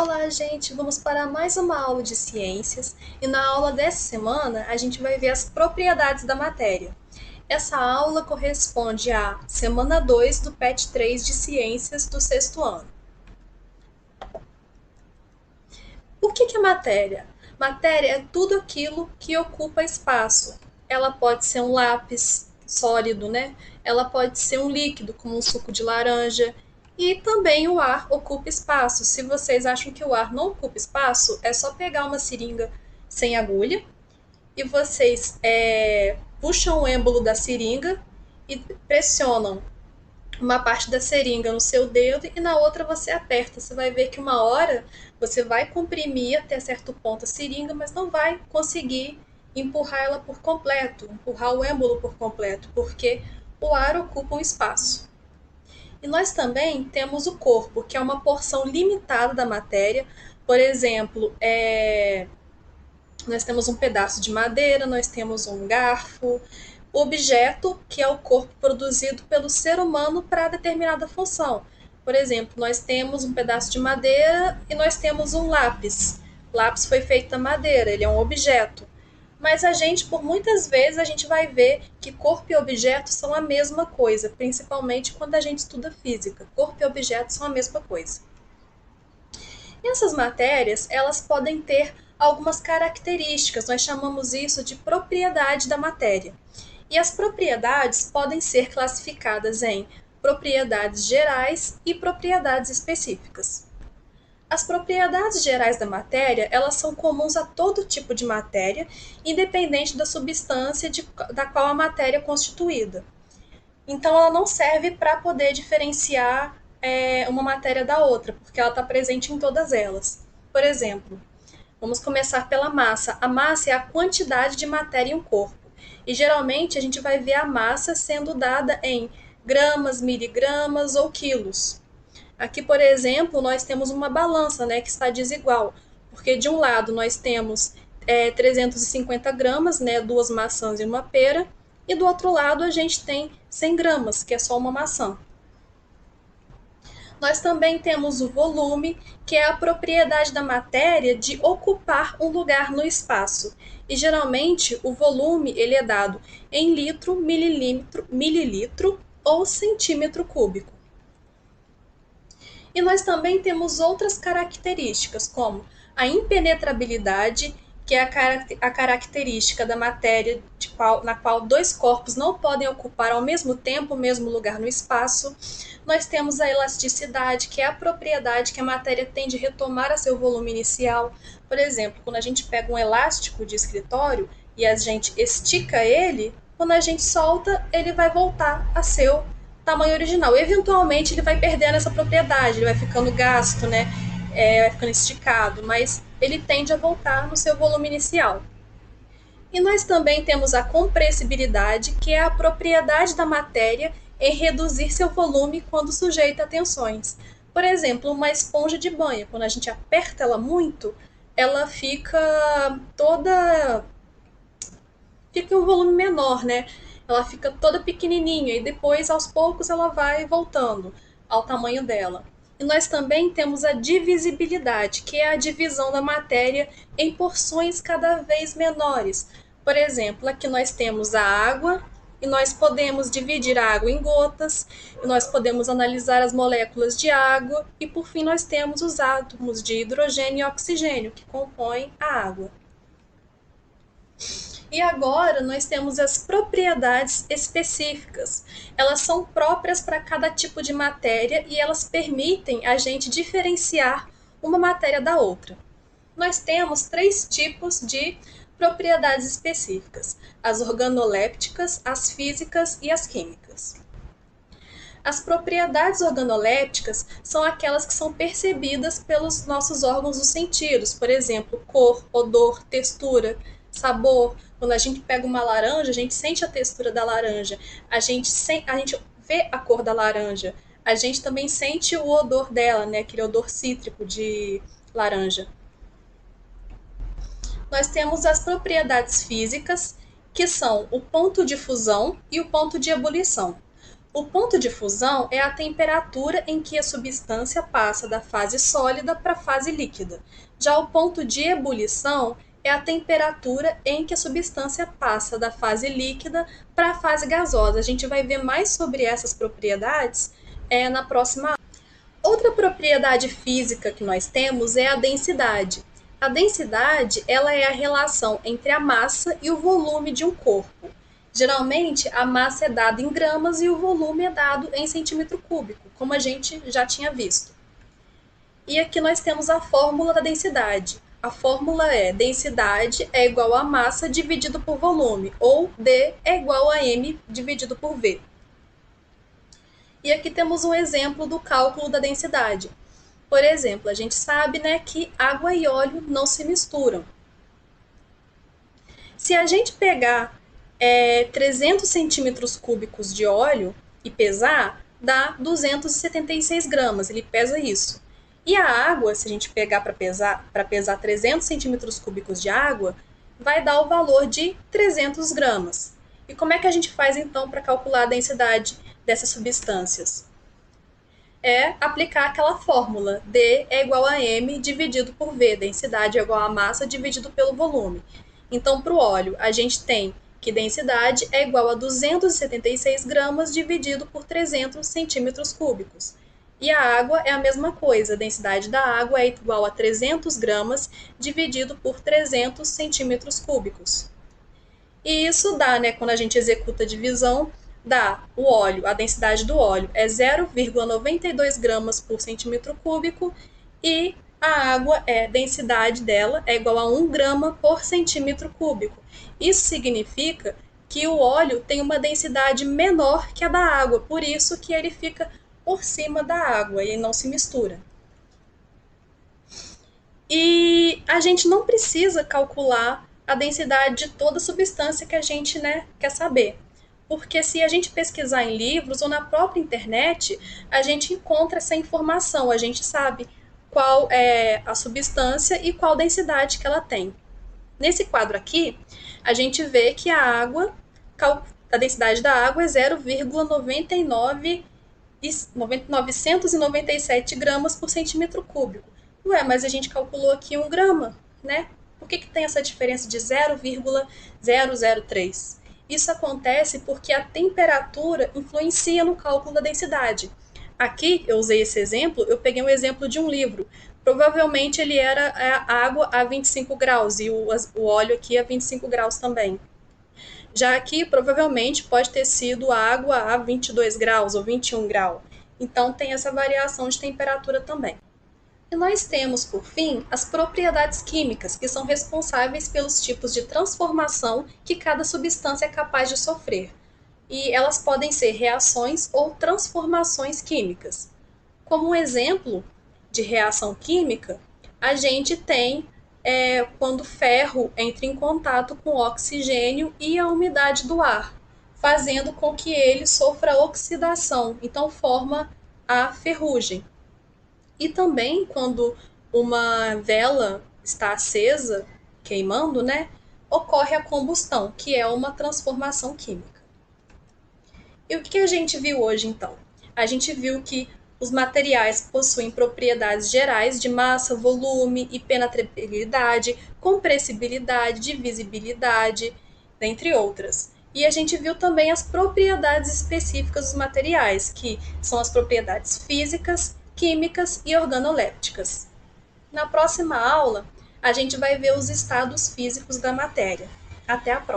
Olá, gente! Vamos para mais uma aula de ciências e na aula dessa semana a gente vai ver as propriedades da matéria. Essa aula corresponde à semana 2 do PET 3 de ciências do sexto ano. O que é matéria? Matéria é tudo aquilo que ocupa espaço. Ela pode ser um lápis sólido, né? Ela pode ser um líquido, como um suco de laranja. E também o ar ocupa espaço. Se vocês acham que o ar não ocupa espaço, é só pegar uma seringa sem agulha e vocês puxam o êmbolo da seringa e pressionam uma parte da seringa no seu dedo e na outra você aperta. Você vai ver que uma hora você vai comprimir até certo ponto a seringa, mas não vai conseguir empurrar ela por completo, empurrar o êmbolo por completo, porque o ar ocupa um espaço. E nós também temos o corpo, que é uma porção limitada da matéria. Por exemplo, nós temos um pedaço de madeira, nós temos um garfo, o objeto, que é o corpo produzido pelo ser humano para determinada função. Por exemplo, nós temos um pedaço de madeira e nós temos um lápis. O lápis foi feito da madeira, ele é um objeto. Mas por muitas vezes, a gente vai ver que corpo e objeto são a mesma coisa, principalmente quando a gente estuda física. Corpo e objeto são a mesma coisa. E essas matérias, elas podem ter algumas características, nós chamamos isso de propriedade da matéria. E as propriedades podem ser classificadas em propriedades gerais e propriedades específicas. As propriedades gerais da matéria, elas são comuns a todo tipo de matéria, independente da substância da qual a matéria é constituída. Então, ela não serve para poder diferenciar uma matéria da outra, porque ela está presente em todas elas. Por exemplo, vamos começar pela massa. A massa é a quantidade de matéria em um corpo. E geralmente a gente vai ver a massa sendo dada em gramas, miligramas ou quilos. Aqui, por exemplo, nós temos uma balança, né, que está desigual, porque de um lado nós temos 350 gramas, né, 2 maçãs e uma pera, e do outro lado a gente tem 100 gramas, que é só uma maçã. Nós também temos o volume, que é a propriedade da matéria de ocupar um lugar no espaço. E geralmente o volume ele é dado em litro, mililitro ou centímetro cúbico. E nós também temos outras características, como a impenetrabilidade, que é a característica da matéria na qual dois corpos não podem ocupar ao mesmo tempo o mesmo lugar no espaço. Nós temos a elasticidade, que é a propriedade que a matéria tem de retomar a seu volume inicial. Por exemplo, quando a gente pega um elástico de escritório e a gente estica ele, quando a gente solta, ele vai voltar a seu tamanho original. Eventualmente ele vai perdendo essa propriedade, ele vai ficando gasto, né? Vai ficando esticado, mas ele tende a voltar no seu volume inicial. E nós também temos a compressibilidade, que é a propriedade da matéria em reduzir seu volume quando sujeita a tensões. Por exemplo, uma esponja de banho, quando a gente aperta ela muito, ela fica em um volume menor, né? Ela fica toda pequenininha e depois, aos poucos, ela vai voltando ao tamanho dela. E nós também temos a divisibilidade, que é a divisão da matéria em porções cada vez menores. Por exemplo, aqui nós temos a água, e nós podemos dividir a água em gotas, e nós podemos analisar as moléculas de água, e por fim nós temos os átomos de hidrogênio e oxigênio, que compõem a água. E agora nós temos as propriedades específicas. Elas são próprias para cada tipo de matéria e elas permitem a gente diferenciar uma matéria da outra. Nós temos 3 tipos de propriedades específicas: as organolépticas, as físicas e as químicas. As propriedades organolépticas são aquelas que são percebidas pelos nossos órgãos dos sentidos, por exemplo, cor, odor, textura, sabor. Quando a gente pega uma laranja, a gente sente a textura da laranja, a gente vê a cor da laranja, a gente também sente o odor dela, né? Aquele odor cítrico de laranja. Nós temos as propriedades físicas, que são o ponto de fusão e o ponto de ebulição. O ponto de fusão é a temperatura em que a substância passa da fase sólida para a fase líquida. Já o ponto de ebulição é a temperatura em que a substância passa da fase líquida para a fase gasosa. A gente vai ver mais sobre essas propriedades na próxima aula. Outra propriedade física que nós temos é a densidade. A densidade, ela é a relação entre a massa e o volume de um corpo. Geralmente, a massa é dada em gramas e o volume é dado em centímetro cúbico, como a gente já tinha visto. E aqui nós temos a fórmula da densidade. A fórmula é densidade é igual a massa dividido por volume, ou D é igual a M dividido por V. E aqui temos um exemplo do cálculo da densidade. Por exemplo, a gente sabe, que água e óleo não se misturam. Se a gente pegar 300 centímetros cúbicos de óleo e pesar, dá 276 gramas, ele pesa isso. E a água, se a gente pegar para pesar 300 centímetros cúbicos de água, vai dar o valor de 300 gramas. E como é que a gente faz então para calcular a densidade dessas substâncias? É aplicar aquela fórmula, D é igual a M dividido por V, densidade é igual a massa dividido pelo volume. Então, para o óleo, a gente tem que densidade é igual a 276 gramas dividido por 300 centímetros cúbicos. E a água é a mesma coisa, a densidade da água é igual a 300 gramas dividido por 300 centímetros cúbicos. E isso dá, quando a gente executa a divisão, dá o óleo, a densidade do óleo é 0,92 gramas por centímetro cúbico e a água, densidade dela é igual a 1 grama por centímetro cúbico. Isso significa que o óleo tem uma densidade menor que a da água, por isso que ele fica por cima da água e não se mistura. E a gente não precisa calcular a densidade de toda substância que a gente quer saber. Porque se a gente pesquisar em livros ou na própria internet, a gente encontra essa informação, a gente sabe qual é a substância e qual densidade que ela tem. Nesse quadro aqui, a gente vê que a densidade da água é 0,997 gramas por centímetro cúbico. Ué, mas a gente calculou aqui 1 grama, Por que tem essa diferença de 0,003? Isso acontece porque a temperatura influencia no cálculo da densidade. Aqui, eu usei esse exemplo, eu peguei um exemplo de um livro. Provavelmente ele era a água a 25 graus e o óleo aqui a 25 graus também. Já aqui, provavelmente, pode ter sido água a 22 graus ou 21 graus. Então, tem essa variação de temperatura também. E nós temos, por fim, as propriedades químicas, que são responsáveis pelos tipos de transformação que cada substância é capaz de sofrer. E elas podem ser reações ou transformações químicas. Como um exemplo de reação química, a gente tem quando o ferro entra em contato com o oxigênio e a umidade do ar, fazendo com que ele sofra oxidação, então forma a ferrugem. E também quando uma vela está acesa, queimando, ocorre a combustão, que é uma transformação química. E o que a gente viu hoje, então? A gente viu que os materiais possuem propriedades gerais de massa, volume, impenetrabilidade, compressibilidade, divisibilidade, dentre outras. E a gente viu também as propriedades específicas dos materiais, que são as propriedades físicas, químicas e organolépticas. Na próxima aula, a gente vai ver os estados físicos da matéria. Até a próxima!